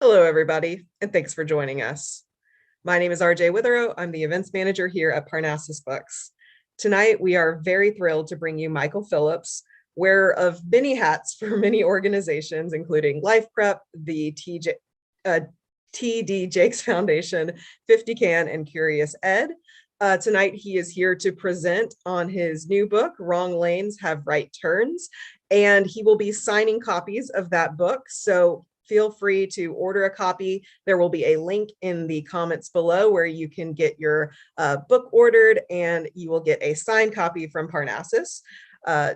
Hello, everybody, and thanks for joining us. My name is RJ Witherow. I'm the events manager here at Parnassus Books. Tonight, we are very thrilled to bring you Michael Phillips, wearer of many hats for many organizations, including Life Prep, the TD Jakes Foundation, 50 Can, and Curious Ed. Tonight, he is here to present on his new book, Wrong Lanes Have Right Turns, and he will be signing copies of that book. So feel free to order a copy. There will be a link in the comments below where you can get your book ordered, and you will get a signed copy from Parnassus.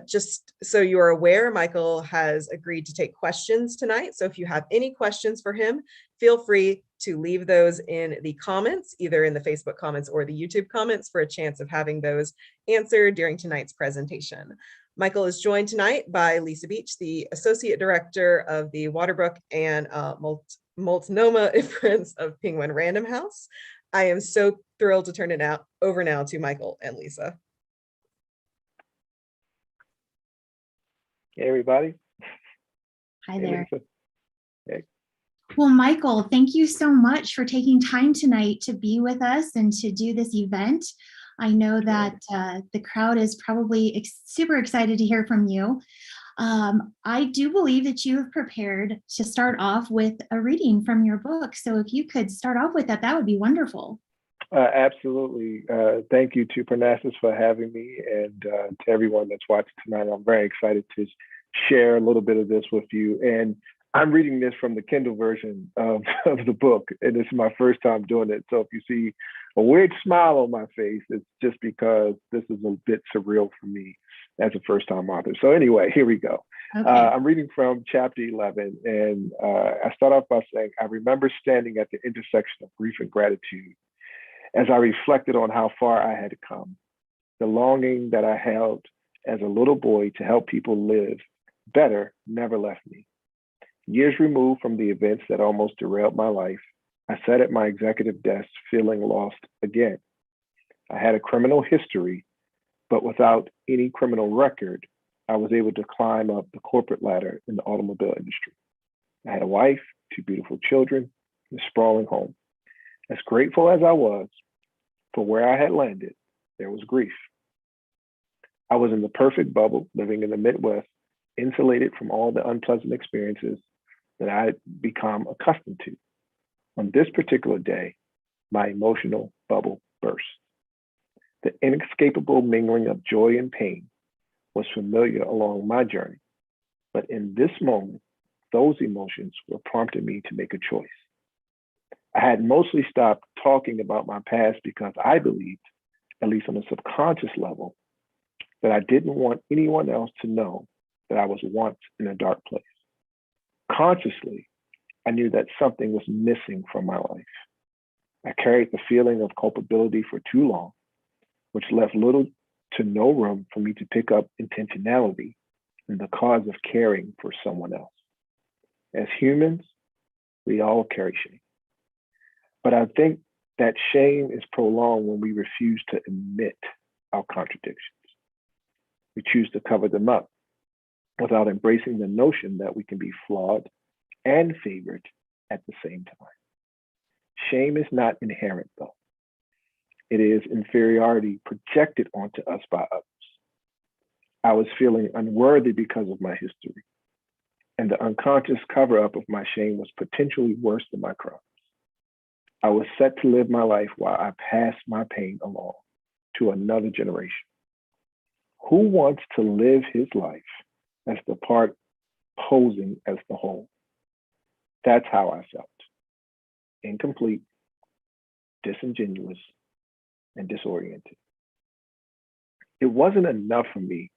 Just so you are aware, Michael has agreed to take questions tonight. So if you have any questions for him, feel free to leave those in the comments, either in the Facebook comments or the YouTube comments, for a chance of having those answered during tonight's presentation. Michael is joined tonight by Lisa Beach, the Associate Director of the Waterbrook and Multnomah imprints of Penguin Random House. I am so thrilled to turn it over now to Michael and Lisa. Hey, everybody. Hi there. Hey. Well, Michael, thank you so much for taking time tonight to be with us and to do this event. I know that the crowd is probably super excited to hear from you. I do believe that you have prepared to start off with a reading from your book. So if you could start off with that, that would be wonderful. Absolutely. Thank you to Parnassus for having me, and to everyone that's watching tonight. I'm very excited to share a little bit of this with you. And I'm reading this from the Kindle version of the book, and this is my first time doing it. So if you see a weird smile on my face, it's just because this is a bit surreal for me as a first-time author. So anyway, here we go. Okay. I'm reading from chapter 11, and I start off by saying, I remember standing at the intersection of grief and gratitude as I reflected on how far I had come. The longing that I held as a little boy to help people live better never left me. Years removed from the events that almost derailed my life, I sat at my executive desk feeling lost again. I had a criminal history, but without any criminal record, I was able to climb up the corporate ladder in the automobile industry. I had a wife, 2 beautiful children, and a sprawling home. As grateful as I was for where I had landed, there was grief. I was in the perfect bubble, living in the Midwest, insulated from all the unpleasant experiences that I had become accustomed to. On this particular day, my emotional bubble burst. The inescapable mingling of joy and pain was familiar along my journey, but in this moment, those emotions were prompting me to make a choice. I had mostly stopped talking about my past because I believed, at least on a subconscious level, that I didn't want anyone else to know that I was once in a dark place. Consciously, I knew that something was missing from my life. I carried the feeling of culpability for too long, which left little to no room for me to pick up intentionality in the cause of caring for someone else. As humans, we all carry shame. But I think that shame is prolonged when we refuse to admit our contradictions. We choose to cover them up without embracing the notion that we can be flawed and favored at the same time. Shame is not inherent, though. It is inferiority projected onto us by others. I was feeling unworthy because of my history, and the unconscious cover-up of my shame was potentially worse than my crimes. I was set to live my life while I passed my pain along to another generation. Who wants to live his life as the part posing as the whole? That's how I felt. Incomplete, disingenuous, and disoriented. It wasn't enough for me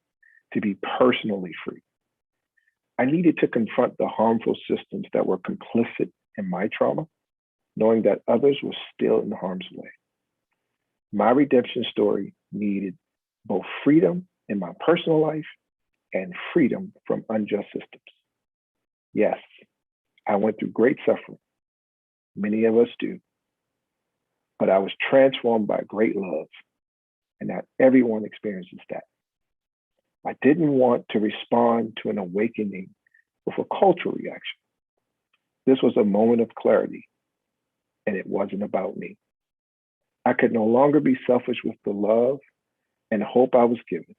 to be personally free. I needed to confront the harmful systems that were complicit in my trauma, knowing that others were still in harm's way. My redemption story needed both freedom in my personal life and freedom from unjust systems. Yes, I went through great suffering. Many of us do. But I was transformed by great love, and not everyone experiences that. I didn't want to respond to an awakening with a cultural reaction, This was a moment of clarity, and it wasn't about me. I could no longer be selfish with the love and hope I was given.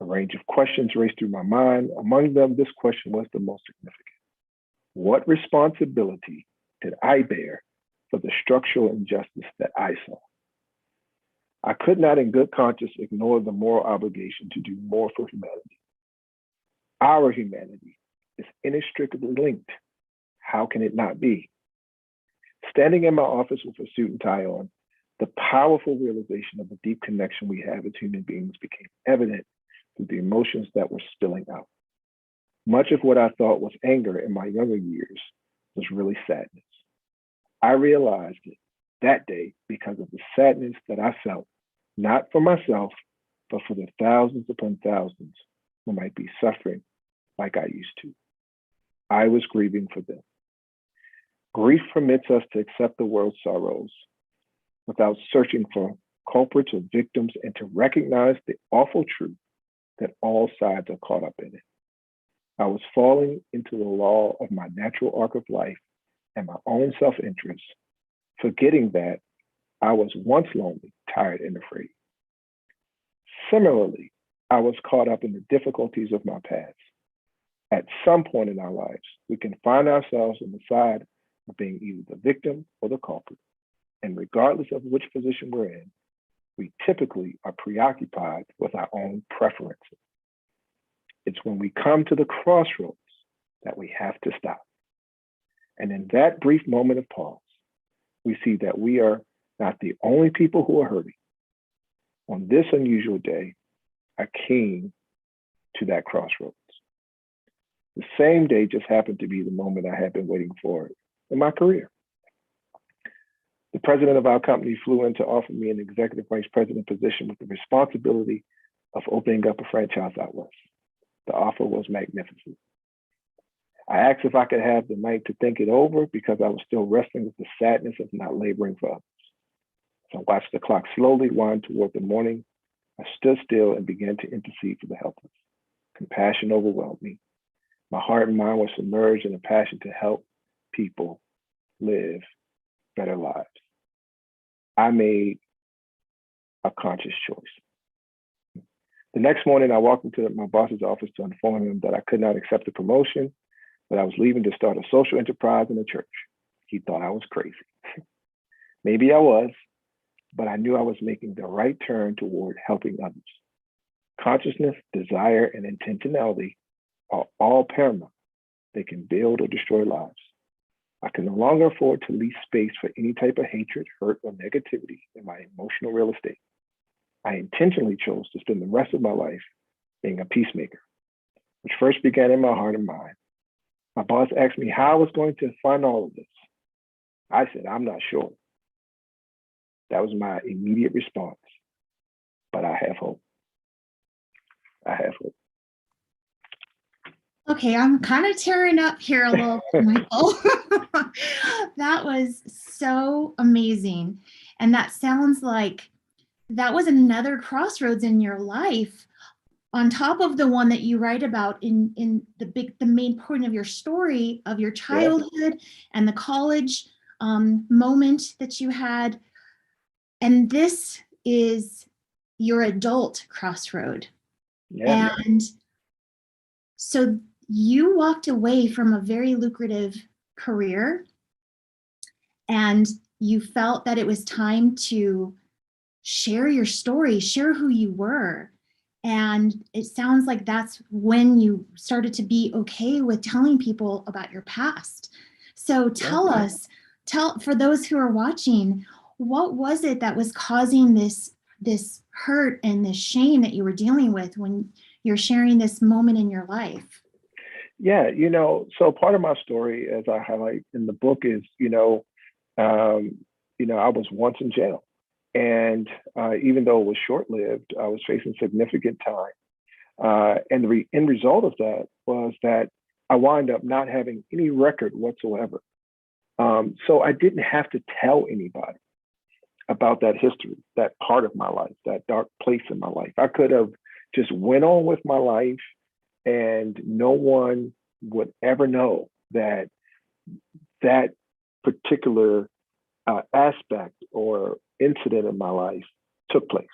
A range of questions raced through my mind. Among them, this question was the most significant. What responsibility did I bear for the structural injustice that I saw? I could not in good conscience ignore the moral obligation to do more for humanity. Our humanity is inextricably linked. How can it not be? Standing in my office with a suit and tie on, the powerful realization of the deep connection we have as human beings became evident through the emotions that were spilling out. Much of what I thought was anger in my younger years was really sadness. I realized it that day because of the sadness that I felt, not for myself, but for the thousands upon thousands who might be suffering like I used to. I was grieving for them. Grief permits us to accept the world's sorrows without searching for culprits or victims, and to recognize the awful truth that all sides are caught up in it. I was falling into the law of my natural arc of life and my own self-interest, forgetting that I was once lonely, tired, and afraid. Similarly, I was caught up in the difficulties of my past. At some point in our lives, we can find ourselves on the side of being either the victim or the culprit. And regardless of which position we're in, we typically are preoccupied with our own preferences. It's when we come to the crossroads that we have to stop. And in that brief moment of pause, we see that we are not the only people who are hurting. On this unusual day, I came to that crossroads. The same day just happened to be the moment I had been waiting for in my career. The president of our company flew in to offer me an executive vice president position with the responsibility of opening up a franchise out west. The offer was magnificent. I asked if I could have the night to think it over because I was still wrestling with the sadness of not laboring for others. So I watched the clock slowly wind toward the morning. I stood still and began to intercede for the helpless. Compassion overwhelmed me. My heart and mind were submerged in a passion to help people live better lives. I made a conscious choice. The next morning, I walked into my boss's office to inform him that I could not accept the promotion, that I was leaving to start a social enterprise in a church. He thought I was crazy. Maybe I was, but I knew I was making the right turn toward helping others. Consciousness, desire, and intentionality are all paramount. They can build or destroy lives. I can no longer afford to leave space for any type of hatred, hurt, or negativity in my emotional real estate. I intentionally chose to spend the rest of my life being a peacemaker, which first began in my heart and mind. My boss asked me how I was going to fund all of this. I said, I'm not sure. That was my immediate response, but I have hope. I have hope. Okay, I'm kind of tearing up here a little, Michael. That was so amazing. And that sounds like that was another crossroads in your life on top of the one that you write about in the main point of your story of your childhood and the college moment that you had. And this is your adult crossroad. Yeah. And so you walked away from a very lucrative career and you felt that it was time to share your story, share who you were. And it sounds like that's when you started to be okay with telling people about your past. So tell us, for those who are watching, what was it that was causing this hurt and this shame that you were dealing with when you're sharing this moment in your life? Yeah, so part of my story, as I highlight in the book, is, I was once in jail. And even though it was short-lived, I was facing significant time. And the end result of that was that I wound up not having any record whatsoever. So I didn't have to tell anybody about that history, that part of my life, that dark place in my life. I could have just went on with my life and no one would ever know that that particular aspect or incident in my life took place.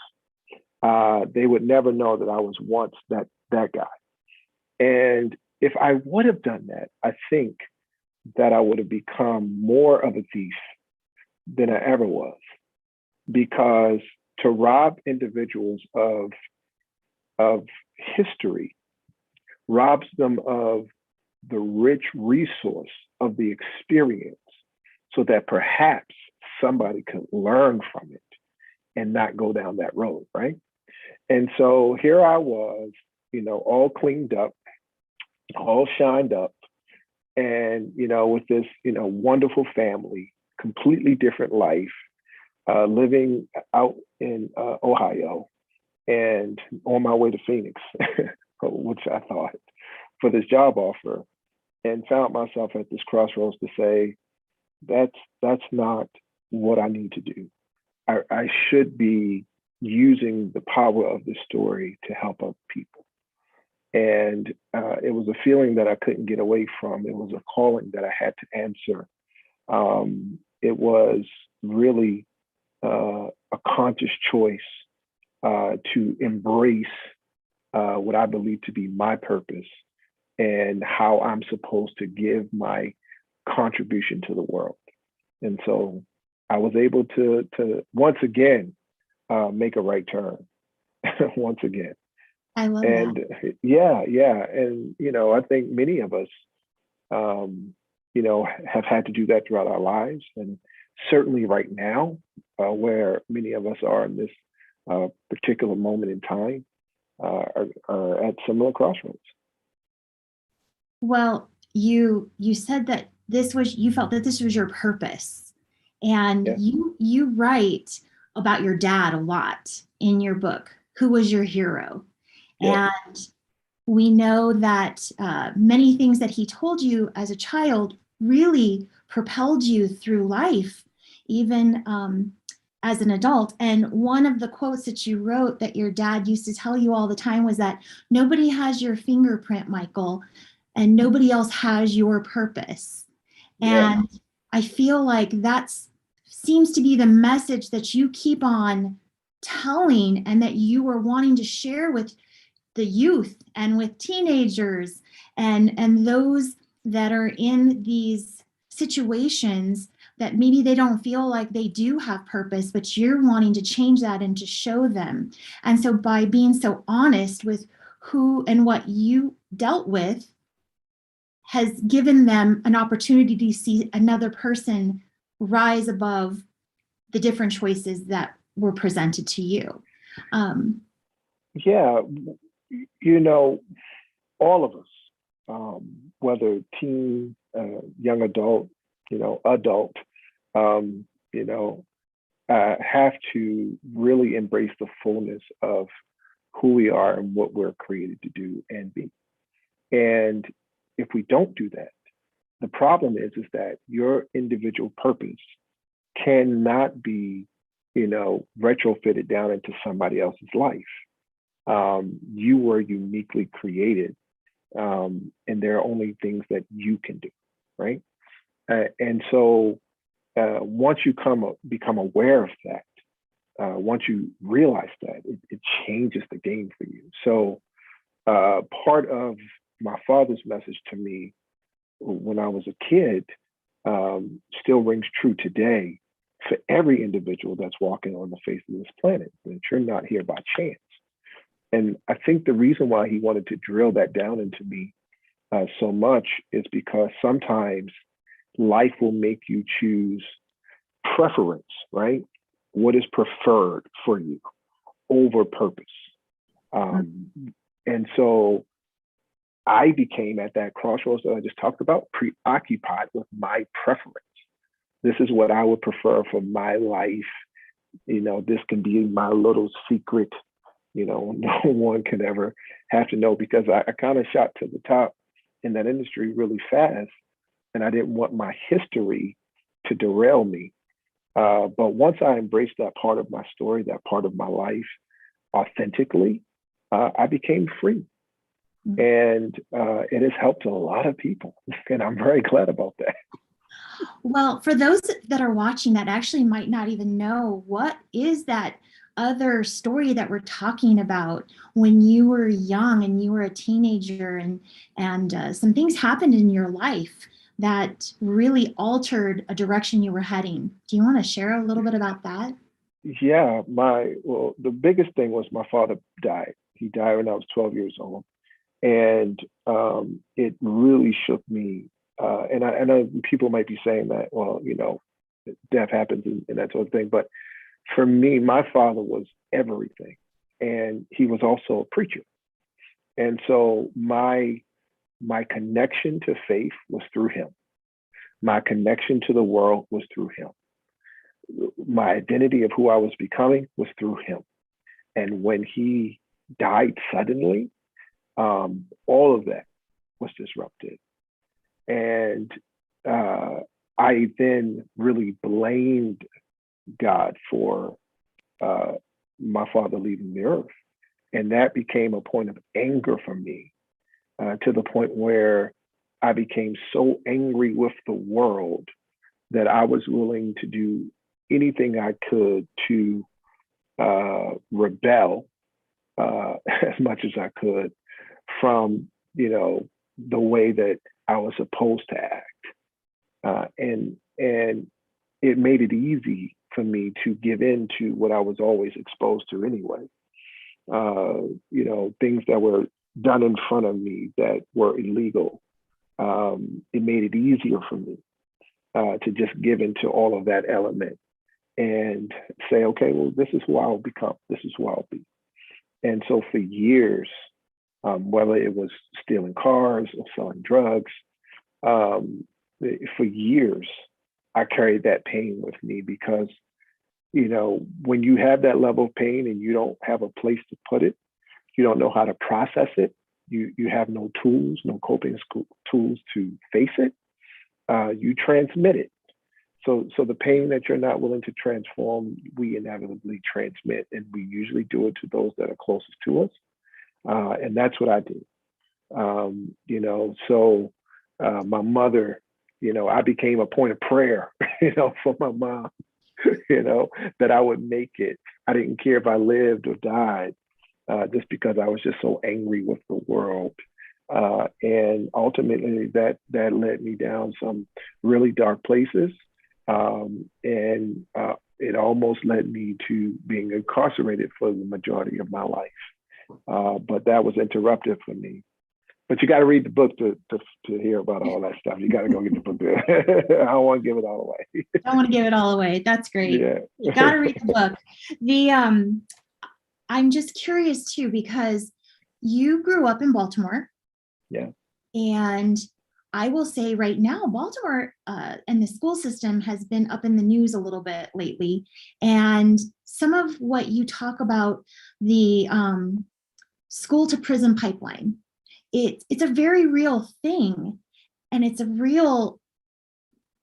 They would never know that I was once that guy. And if I would have done that, I think that I would have become more of a thief than I ever was. Because to rob individuals of history robs them of the rich resource of the experience, so that perhaps somebody could learn from it and not go down that road, right? And so here I was, all cleaned up, all shined up, and, with this, wonderful family, completely different life, living out in Ohio and on my way to Phoenix, which I thought, for this job offer, and found myself at this crossroads to say, that's not what I need to do. I should be using the power of this story to help other people. And it was a feeling that I couldn't get away from. It was a calling that I had to answer. It was really a conscious choice to embrace what I believe to be my purpose and how I'm supposed to give my contribution to the world. And so I was able to once again make a right turn. Once again. I love And that. yeah. And, I think many of us, have had to do that throughout our lives. And certainly right now, where many of us are in this particular moment in time, are at similar crossroads. Well, you said that you felt that this was your purpose. And Yeah. you write about your dad a lot in your book, Who Was Your Hero? Yeah. And we know that many things that he told you as a child really propelled you through life, even as an adult. And one of the quotes that you wrote that your dad used to tell you all the time was that nobody has your fingerprint, Michael, and nobody else has your purpose. Yeah. And I feel like that seems to be the message that you keep on telling and that you are wanting to share with the youth and with teenagers and those that are in these situations that maybe they don't feel like they do have purpose, but you're wanting to change that and to show them. And so by being so honest with who and what you dealt with has given them an opportunity to see another person rise above the different choices that were presented to you. Yeah. All of us, whether teen, young adult, adult, have to really embrace the fullness of who we are and what we're created to do and be. And if we don't do that, the problem is that your individual purpose cannot be, retrofitted down into somebody else's life. You were uniquely created, and there are only things that you can do, right? And so once you become aware of that, once you realize that, it changes the game for you. So part of my father's message to me when I was a kid still rings true today for every individual that's walking on the face of this planet, that you're not here by chance. And I think the reason why he wanted to drill that down into me so much is because sometimes life will make you choose preference, right? What is preferred for you over purpose. And so I became, at that crossroads that I just talked about, preoccupied with my preference. This is what I would prefer for my life. This can be my little secret. No one can ever have to know, because I kind of shot to the top in that industry really fast, and I didn't want my history to derail me. But once I embraced that part of my story, that part of my life authentically, I became free. And it has helped a lot of people, and I'm very glad about that. Well, for those that are watching that actually might not even know, what is that other story that we're talking about when you were young and you were a teenager and some things happened in your life that really altered a direction you were heading? Do you want to share a little bit about that? Yeah, well, the biggest thing was my father died. He died when I was 12 years old. And it really shook me. And I know people might be saying that, well, death happens and that sort of thing. But for me, my father was everything. And he was also a preacher. And so my connection to faith was through him. My connection to the world was through him. My identity of who I was becoming was through him. And when he died suddenly, all of that was disrupted. And I then really blamed God for my father leaving the earth. And that became a point of anger for me, to the point where I became so angry with the world that I was willing to do anything I could to rebel as much as I could from, the way that I was supposed to act. And it made it easy for me to give in to what I was always exposed to anyway. Things that were done in front of me that were illegal. It made it easier for me to just give into all of that element and say, okay, well, this is who I'll become. This is who I'll be. And so for years, whether it was stealing cars or selling drugs, for years, I carried that pain with me because, when you have that level of pain and you don't have a place to put it, you don't know how to process it, you have no tools, no coping tools to face it, you transmit it. So the pain that you're not willing to transform, we inevitably transmit, and we usually do it to those that are closest to us. And that's what I did. My mother, I became a point of prayer, for my mom, that I would make it. I didn't care if I lived or died, just because I was just so angry with the world. And ultimately that led me down some really dark places. It almost led me to being incarcerated for the majority of my life. But that was interrupted for me. But you got to read the book to hear about all that stuff. You got to go get the book. I don't want to give it all away. I want to give it all away. That's great. Yeah. You got to read the book. I'm just curious too, because you grew up in Baltimore. Yeah. And I will say right now, Baltimore and the school system has been up in the news a little bit lately. And some of what you talk about, the school to prison pipeline, it's a very real thing. And it's a real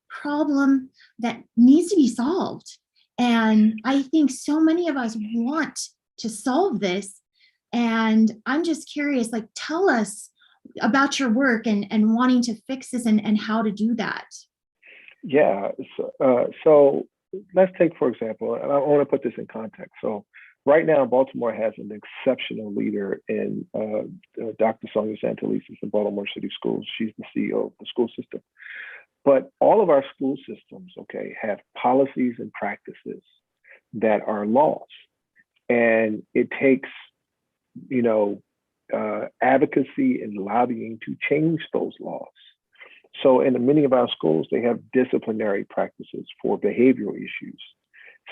problem that needs to be solved. And I think so many of us want to solve this. And I'm just curious, tell us about your work and wanting to fix this and how to do that. Yeah. So let's take, for example, and I want to put this in context. So right now, Baltimore has an exceptional leader in Dr. Sonia Santelises in Baltimore City Schools. She's the CEO of the school system. But all of our school systems, have policies and practices that are laws. And it takes, advocacy and lobbying to change those laws. So in many of our schools, they have disciplinary practices for behavioral issues.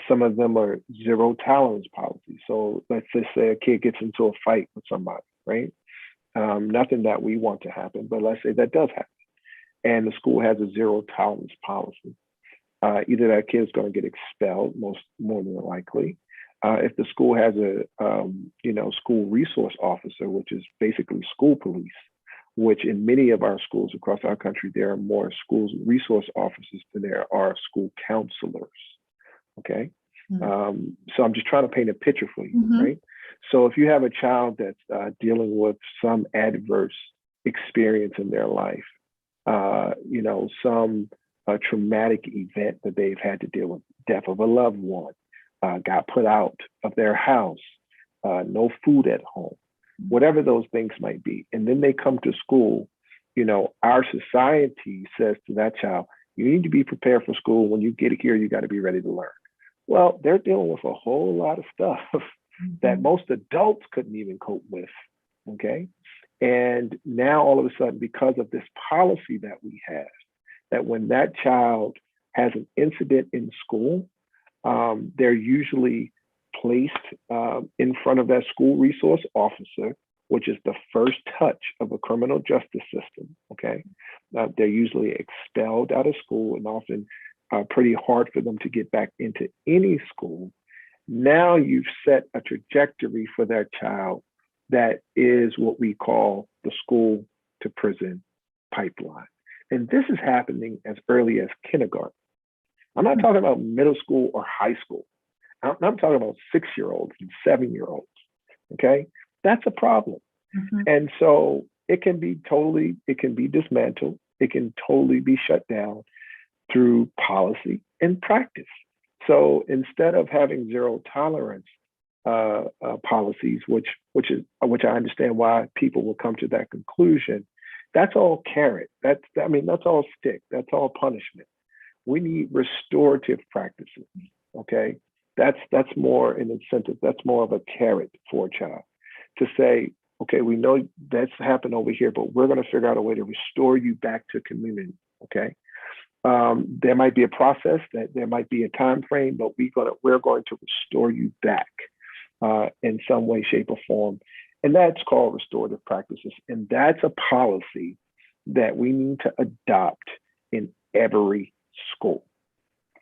Some of them are zero tolerance policies. So let's just say a kid gets into a fight with somebody, right? Nothing that we want to happen, but let's say that does happen. And the school has a zero tolerance policy. Either that kid is going to get expelled, more than likely. If the school has a school resource officer, which is basically school police, which in many of our schools across our country, there are more school resource officers than there are school counselors. Okay. Mm-hmm. So I'm just trying to paint a picture for you, mm-hmm. right? So if you have a child that's dealing with some adverse experience in their life, some a traumatic event that they've had to deal with, death of a loved one, got put out of their house, no food at home, whatever those things might be. And then they come to school, our society says to that child, you need to be prepared for school. When you get here, you got to be ready to learn. Well, they're dealing with a whole lot of stuff that most adults couldn't even cope with, okay? And now all of a sudden, because of this policy that we have, that when that child has an incident in school, they're usually placed in front of that school resource officer, which is the first touch of a criminal justice system, okay? They're usually expelled out of school and often pretty hard for them to get back into any school. Now you've set a trajectory for their child that is what we call the school to prison pipeline. And this is happening as early as kindergarten. I'm not talking about middle school or high school. I'm talking about 6-year-olds and 7-year-olds, okay? That's a problem. Mm-hmm. And so it can be dismantled. It can totally be shut down through policy and practice. So instead of having zero tolerance policies, which I understand why people will come to that conclusion, that's all carrot. That's all stick. That's all punishment. We need restorative practices. Okay, that's more an incentive. That's more of a carrot for a child to say, okay, we know that's happened over here, but we're going to figure out a way to restore you back to community. Okay. There might be a process, that there might be a time frame, but we're going to restore you back in some way, shape, or form. And that's called restorative practices. And that's a policy that we need to adopt in every school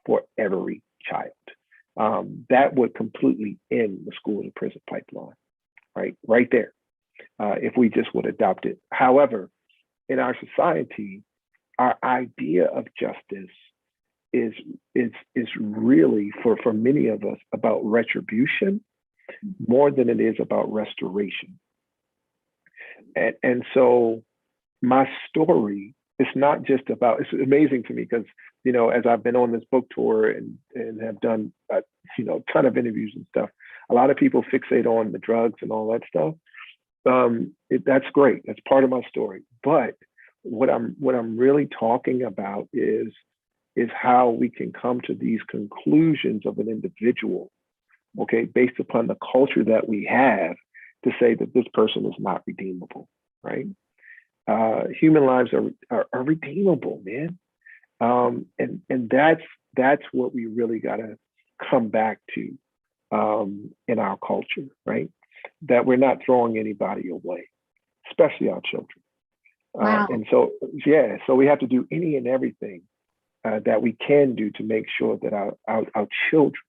for every child. That would completely end the school to prison pipeline, right there, if we just would adopt it. However, in our society, our idea of justice is really, for many of us, about retribution more than it is about restoration. And so my story is not just about, it's amazing to me because, as I've been on this book tour and have done, a ton of interviews and stuff, a lot of people fixate on the drugs and all that stuff. That's great. That's part of my story. But what I'm really talking about is how we can come to these conclusions of an individual, okay, based upon the culture that we have, to say that this person is not redeemable, right? Human lives are redeemable, man. And that's what we really got to come back to in our culture, right? That we're not throwing anybody away, especially our children. Wow. And so we have to do any and everything that we can do to make sure that our children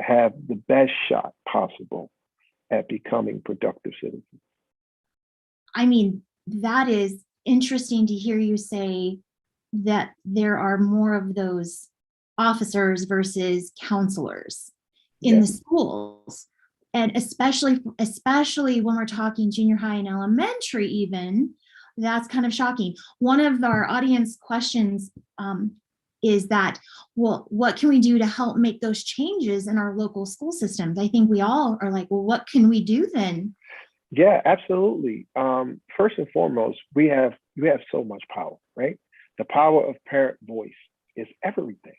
have the best shot possible at becoming productive citizens. I mean, that is interesting to hear you say that there are more of those officers versus counselors in the schools. And especially when we're talking junior high and elementary even, that's kind of shocking. One of our audience questions is that, well, what can we do to help make those changes in our local school systems? I think we all are like, well, what can we do then? Yeah, absolutely. First and foremost, we have so much power, right? The power of parent voice is everything.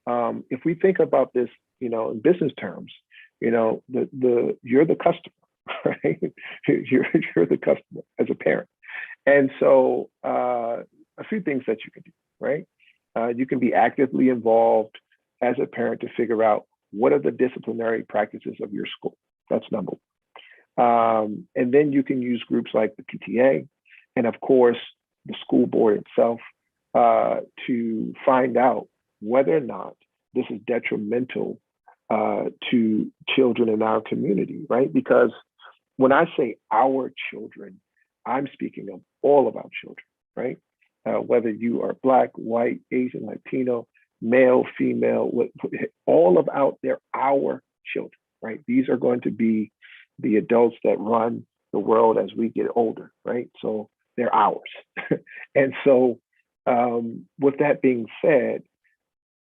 If we think about this, in business terms, you're the customer, right? You're the customer as a parent. And so a few things that you can do, right? You can be actively involved as a parent to figure out what are the disciplinary practices of your school. That's number one. And then you can use groups like the PTA and, of course, the school board itself to find out whether or not this is detrimental to children in our community, right? Because when I say our children, I'm speaking of all of our children, right? Whether you are Black, white, Asian, Latino, male, female, all of they're our children, right? These are going to be the adults that run the world as we get older, right? So they're ours. And so with that being said,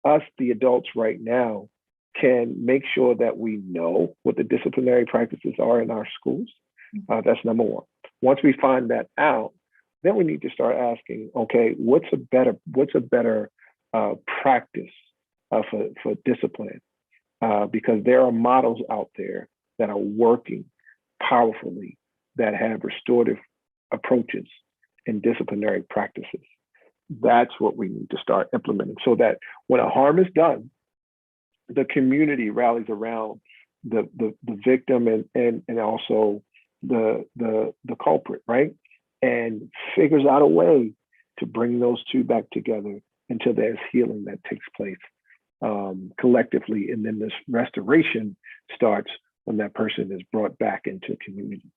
us, the adults right now, can make sure that we know what the disciplinary practices are in our schools. That's number one. Once we find that out, then we need to start asking, okay, what's a better practice for discipline? Because there are models out there that are working powerfully, that have restorative approaches and disciplinary practices. That's what we need to start implementing, so that when a harm is done, the community rallies around the victim and also the culprit, right? And figures out a way to bring those two back together until there's healing that takes place collectively. And then this restoration starts when that person is brought back into community.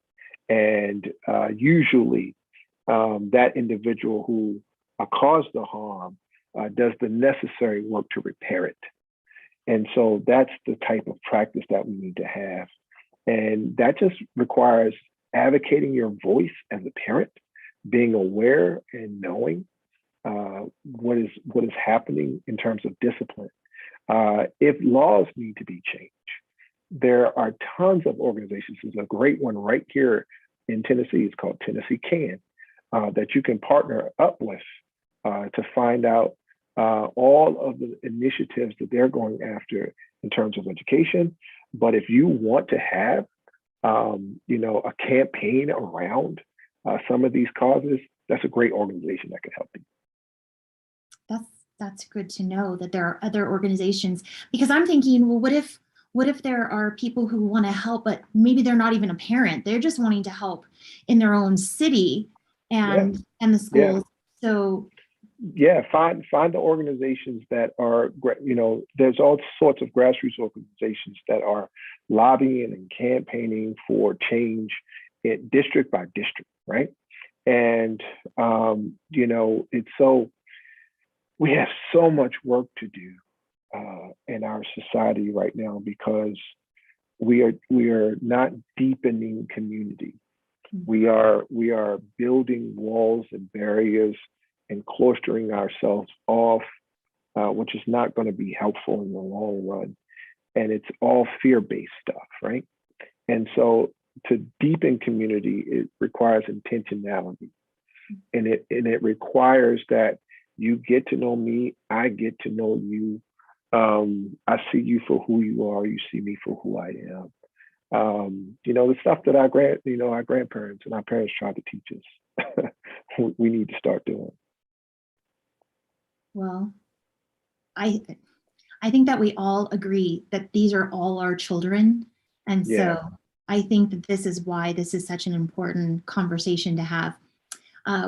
And usually that individual who caused the harm does the necessary work to repair it. And so that's the type of practice that we need to have. And that just requires advocating your voice as a parent, being aware and knowing what is happening in terms of discipline. If laws need to be changed, there are tons of organizations. There's a great one right here in Tennessee. It's called Tennessee Can, that you can partner up with to find out all of the initiatives that they're going after in terms of education. But if you want to have, a campaign around some of these causes, that's a great organization that can help you. That's good to know that there are other organizations, because I'm thinking, well, what if there are people who want to help, but maybe they're not even a parent, they're just wanting to help in their own city and the schools. So find the organizations that are, there's all sorts of grassroots organizations that are lobbying and campaigning for change in district by district, right? And it's so, we have so much work to do in our society right now, because we are not deepening community. We are building walls and barriers and clustering ourselves off, which is not going to be helpful in the long run. And it's all fear-based stuff, right? And so to deepen community, it requires intentionality. And it requires that you get to know me, I get to know you. I see you for who you are, you see me for who I am. The stuff that our grandparents and our parents tried to teach us, we need to start doing. Well, I think that we all agree that these are all our children. And so I think that this is why this is such an important conversation to have.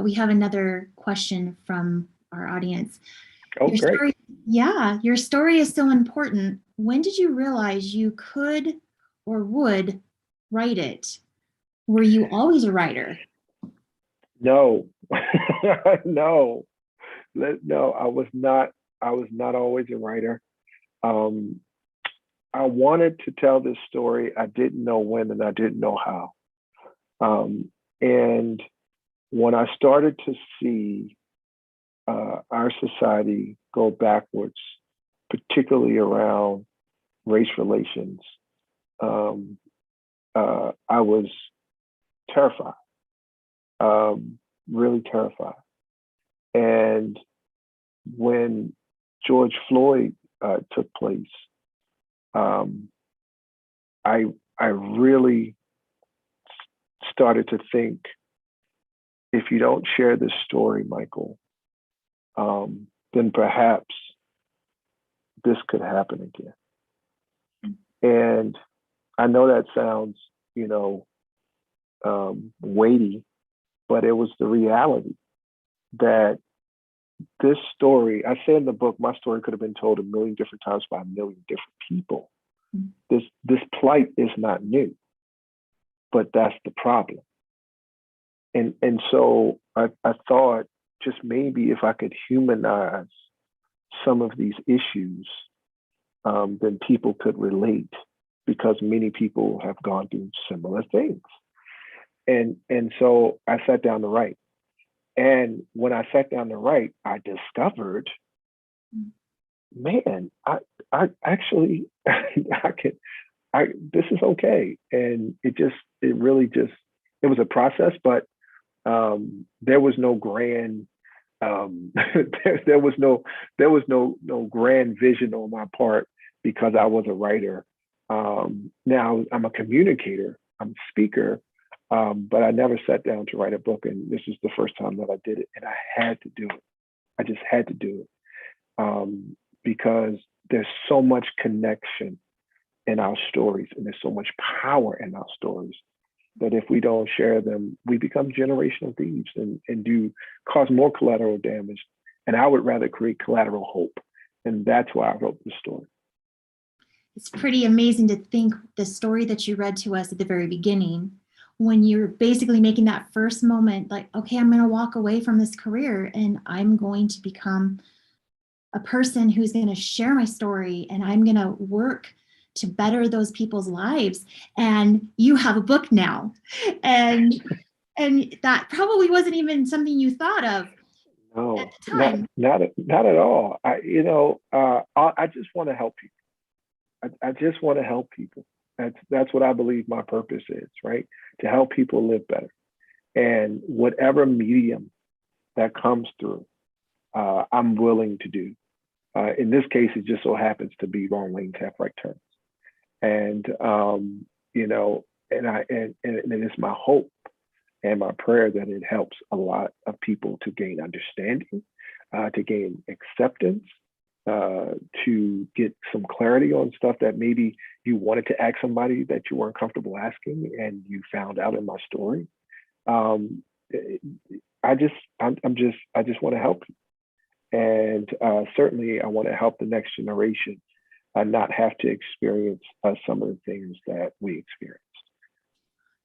We have another question from our audience. Oh, great. Your story is so important. When did you realize you could or would write it? Were you always a writer? No, no, I was not. I was not always a writer. I wanted to tell this story. I didn't know when and I didn't know how. And when I started to see our society go backwards, particularly around race relations, I was terrified, really terrified. And when George Floyd took place, I really started to think, if you don't share this story, Michael, then perhaps this could happen again. And I know that sounds, weighty, but it was the reality that this story, I say in the book, my story could have been told a million different times by a million different people. This plight is not new, but that's the problem. And so I thought, just maybe if I could humanize some of these issues, then people could relate, because many people have gone through similar things. And so I sat down to write. And when I sat down to write, I discovered, man, I actually, this is okay. And it really just, it was a process, but there was no grand, there was no grand vision on my part because I was a writer. Now I'm a communicator, I'm a speaker, but I never sat down to write a book. And this is the first time that I did it. And I had to do it. I just had to do it because there's so much connection in our stories and there's so much power in our stories that if we don't share them, we become generational thieves and do cause more collateral damage. And I would rather create collateral hope. And that's why I wrote the story. It's pretty amazing to think the story that you read to us at the very beginning, when you're basically making that first moment, like, okay, I'm going to walk away from this career and I'm going to become a person who's going to share my story and I'm going to work to better those people's lives. And you have a book now. And that probably wasn't even something you thought of No, at the time. not at all. I just want to help people. I just want to help people. That's what I believe my purpose is, right? To help people live better. And whatever medium that comes through, I'm willing to do. In this case, it just so happens to be Wrong Lanes Have Right Turns. And you know, and it is my hope and my prayer that it helps a lot of people to gain understanding, to gain acceptance, to get some clarity on stuff that maybe you wanted to ask somebody that you weren't comfortable asking and you found out in my story. I just want to help you. And certainly I want to help the next generation not have to experience some of the things that we experienced.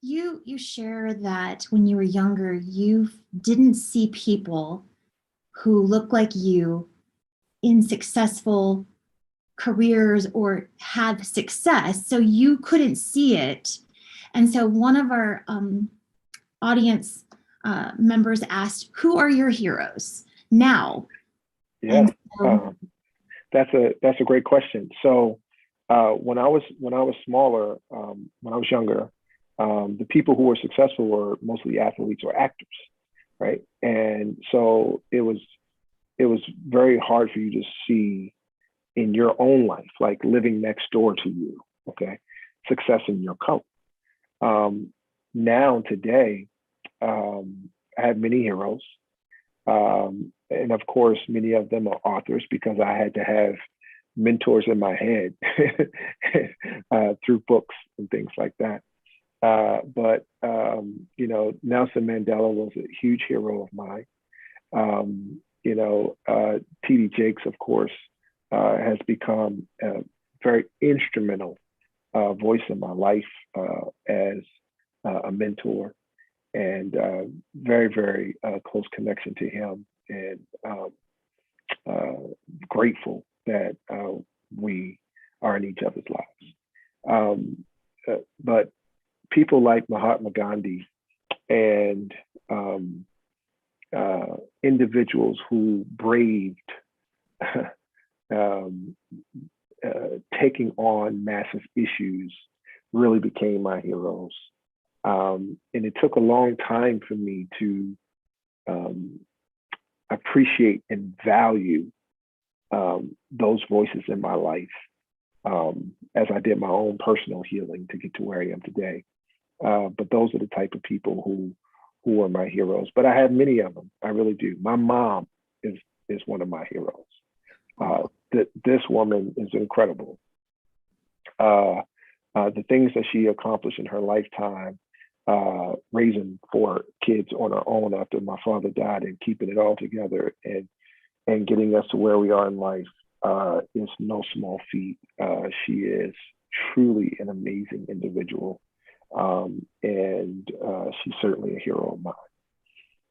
You share that when you were younger, you didn't see people who look like you in successful careers or had success, so you couldn't see it. And so one of our audience members asked, who are your heroes now? Yeah, that's a great question. So when I was smaller, when I was younger, the people who were successful were mostly athletes or actors, right? And so it was very hard for you to see in your own life, like living next door to you, okay, success in your color. Now today, I have many heroes. And of course, many of them are authors because I had to have mentors in my head through books and things like that. But you know, Nelson Mandela was a huge hero of mine. You know, T.D. Jakes, of course, has become a very instrumental voice in my life as a mentor, and very, very close connection to him, and grateful that we are in each other's lives. But people like Mahatma Gandhi and individuals who braved taking on massive issues really became my heroes. And it took a long time for me to appreciate and value those voices in my life as I did my own personal healing to get to where I am today. But those are the type of people who are my heroes. But I have many of them. I really do. My mom is one of my heroes. This woman is incredible. The things that she accomplished in her lifetime, raising 4 kids on her own after my father died, and keeping it all together and getting us to where we are in life is no small feat. She is truly an amazing individual. And she's certainly a hero of mine.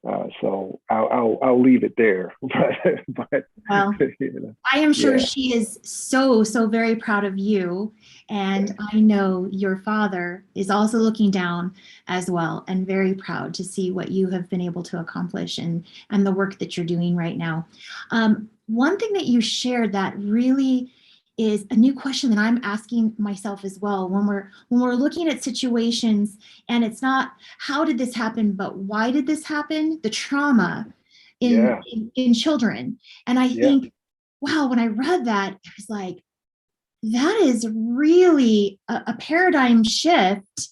So I'll leave it there. But Well, you know, I am sure yeah, she is so, so very proud of you. And I know your father is also looking down as well and very proud to see what you have been able to accomplish and the work that you're doing right now. One thing that you shared that really is a new question that I'm asking myself as well when we're looking at situations, and it's not how did this happen, but why did this happen? The trauma in yeah, in children. And I yeah, think, wow, when I read that, I was like, that is really a paradigm shift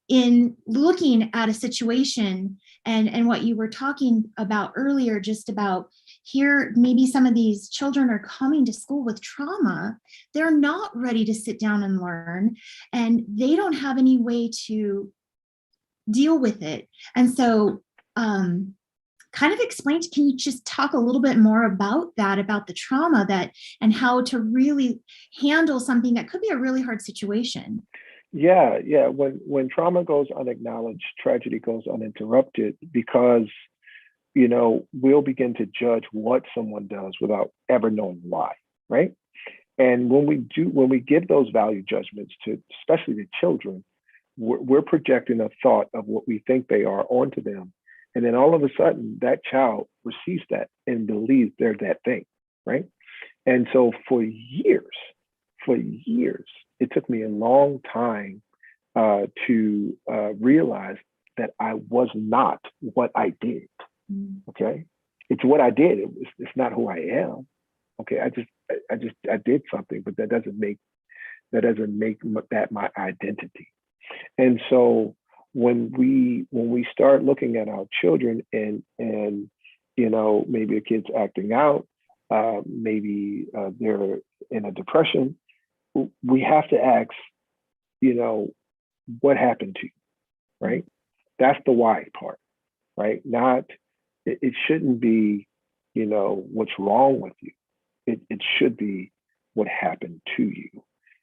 in looking at a situation, and what you were talking about earlier, just about here, maybe some of these children are coming to school with trauma. They're not ready to sit down and learn, and they don't have any way to deal with it. And so, kind of explain, can you just talk a little bit more about that, about the trauma that, and how to really handle something that could be a really hard situation? yeah, yeah. When trauma goes unacknowledged, tragedy goes uninterrupted, because we'll begin to judge what someone does without ever knowing why, right? And when we give those value judgments to, especially to children, we're projecting a thought of what we think they are onto them. And then all of a sudden, that child receives that and believes they're that thing, right? And so for years, it took me a long time to realize that I was not what I did. Mm. Okay, it's what I did. It's not who I am. Okay, I did something, but that doesn't make that my identity. And so when we start looking at our children, and maybe a kid's acting out, maybe they're in a depression, we have to ask, you know what happened to you, right? That's the why part, right? Not it shouldn't be, what's wrong with you. It should be what happened to you.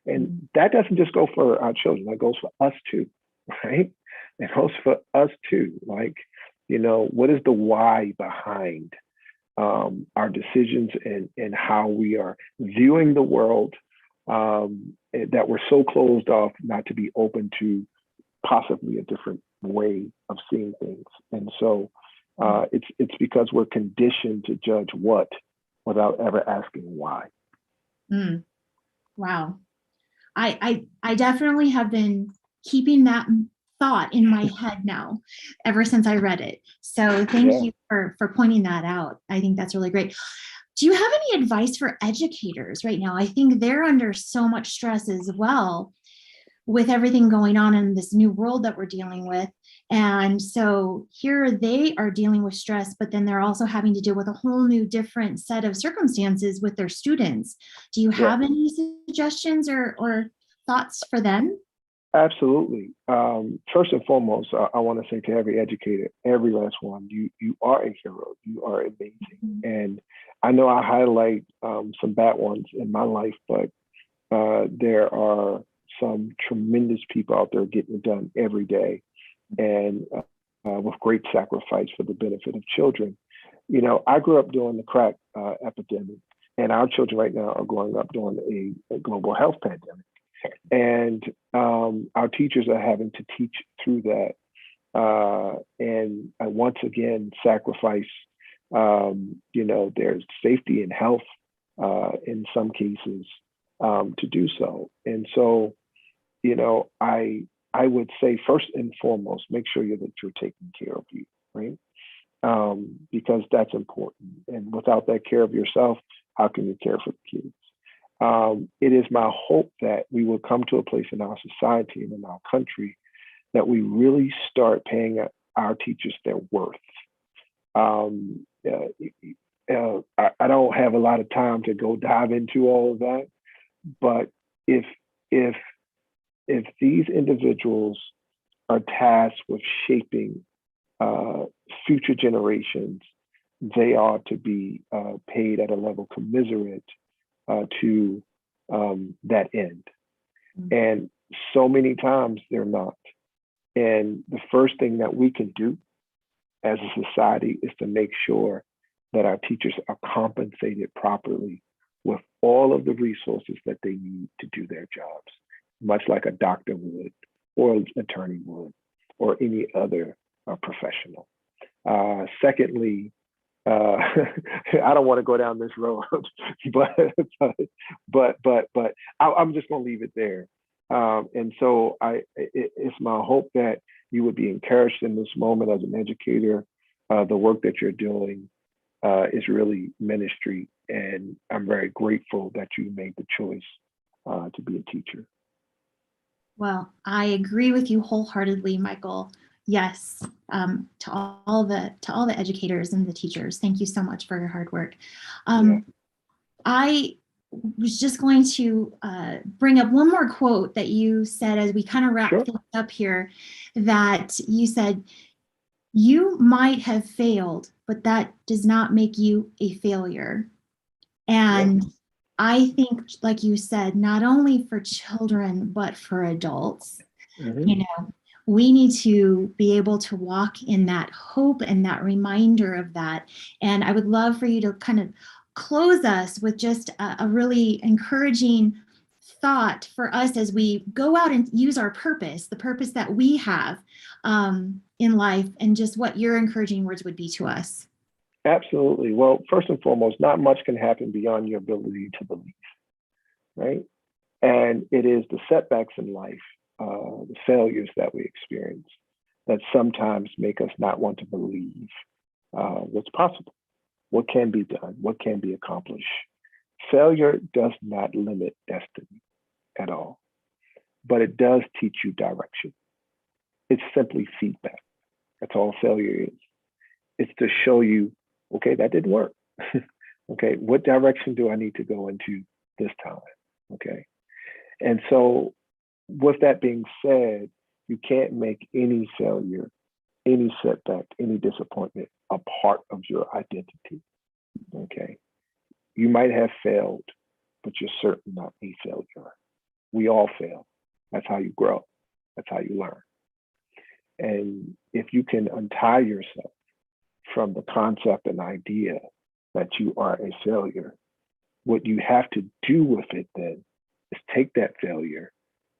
And that doesn't just go for our children, that goes for us too, right? It goes for us too. Like, what is the why behind our decisions, and how we are viewing the world, that we're so closed off not to be open to possibly a different way of seeing things. And so it's because we're conditioned to judge what without ever asking why. Mm. Wow. I definitely have been keeping that thought in my head now ever since I read it. So thank Yeah. you for pointing that out. I think that's really great. Do you have any advice for educators right now? I think they're under so much stress as well with everything going on in this new world that we're dealing with. And so here they are dealing with stress, but then they're also having to deal with a whole new different set of circumstances with their students. Do you Yeah. have any suggestions or thoughts for them? Absolutely. First and foremost, I want to say to every educator, every last one, you are a hero. You are amazing. Mhm. And I know I highlight some bad ones in my life, but there are some tremendous people out there getting it done every day, and with great sacrifice for the benefit of children. I grew up during the crack epidemic, and our children right now are growing up during a global health pandemic. And our teachers are having to teach through that, and once again sacrifice, their safety and health in some cases, to do so. And so, I would say first and foremost, make sure that you're taking care of you, right? Because that's important. And without that care of yourself, how can you care for the kids? It is my hope that we will come to a place in our society and in our country that we really start paying our teachers their worth. I don't have a lot of time to go dive into all of that, but if if if these individuals are tasked with shaping future generations, they ought to be paid at a level commensurate to that end. And so many times they're not. And the first thing that we can do as a society is to make sure that our teachers are compensated properly with all of the resources that they need to do their jobs, much like a doctor would, or an attorney would, or any other professional. Secondly, I don't want to go down this road, but I'm just going to leave it there. And so it's my hope that you would be encouraged in this moment as an educator. The work that you're doing is really ministry, and I'm very grateful that you made the choice to be a teacher. Well, I agree with you wholeheartedly, Michael. Yes, to all the educators and the teachers, thank you so much for your hard work. I was just going to bring up one more quote that you said as we kind of wrap things up here, that you said, "You might have failed, but that does not make you a failure." And I think, like you said, not only for children, but for adults, you know, we need to be able to walk in that hope and that reminder of that. And I would love for you to kind of close us with just a really encouraging thought for us as we go out and use our purpose, the purpose that we have in life, and just what your encouraging words would be to us. Absolutely. Well, first and foremost, not much can happen beyond your ability to believe, right? And it is the setbacks in life, the failures that we experience, that sometimes make us not want to believe what's possible, what can be done, what can be accomplished. Failure does not limit destiny at all, but it does teach you direction. It's simply feedback. That's all failure is. It's to show you, okay, that didn't work. Okay, what direction do I need to go into this time? Okay. And so with that being said, you can't make any failure, any setback, any disappointment a part of your identity. Okay. You might have failed, but you're certainly not a failure. We all fail. That's how you grow. That's how you learn. And if you can untie yourself from the concept and idea that you are a failure, what you have to do with it then is take that failure,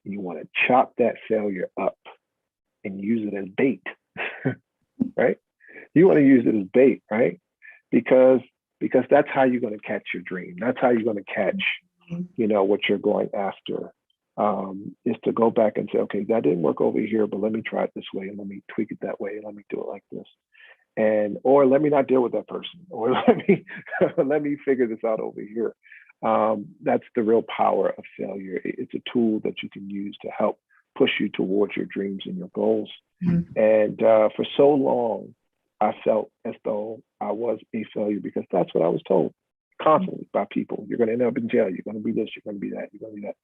and you want to chop that failure up and use it as bait, right? You want to use it as bait, right? Because that's how you're going to catch your dream. That's how you're going to catch, what you're going after. Is to go back and say, okay, that didn't work over here, but let me try it this way, and let me tweak it that way, and let me do it like this. Or let me not deal with that person, or let me figure this out over here. That's the real power of failure. It's a tool that you can use to help push you towards your dreams and your goals. And for so long, I felt as though I was a failure because that's what I was told constantly by people. You're going to end up in jail. You're going to be this. You're going to be that. You're going to be that.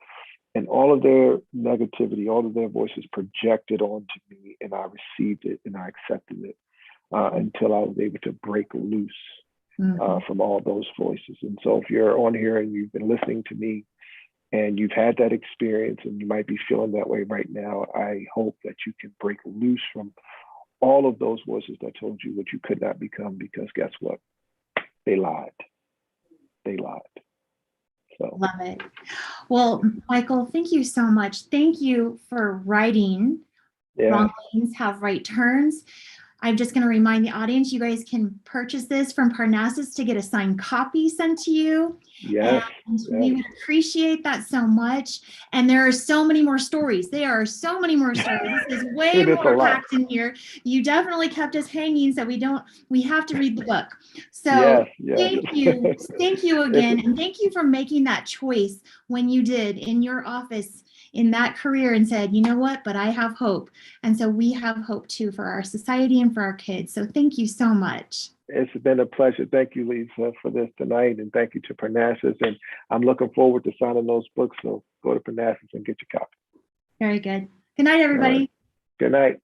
And all of their negativity, all of their voices projected onto me, and I received it and I accepted it until I was able to break loose from all those voices. And so if you're on here and you've been listening to me and you've had that experience and you might be feeling that way right now, I hope that you can break loose from all of those voices that told you what you could not become, because guess what? They lied. They lied. So. Love it. Well, Michael, thank you so much. Thank you for writing Wrong Lanes Have Right Turns. I'm just going to remind the audience, you guys can purchase this from Parnassus to get a signed copy sent to you. Yes. And we would appreciate that so much. And there are so many more stories. There are so many more stories. This is way more packed in here. You definitely kept us hanging, so we have to read the book. So thank you. Thank you again. And thank you for making that choice when you did in your office in that career and said, you know what, but I have hope. And so we have hope too for our society and for our kids. So thank you so much. It's been a pleasure. Thank you, Lisa, for this tonight. And thank you to Parnassus. And I'm looking forward to signing those books. So go to Parnassus and get your copy. Very good. Good night, everybody. Good night.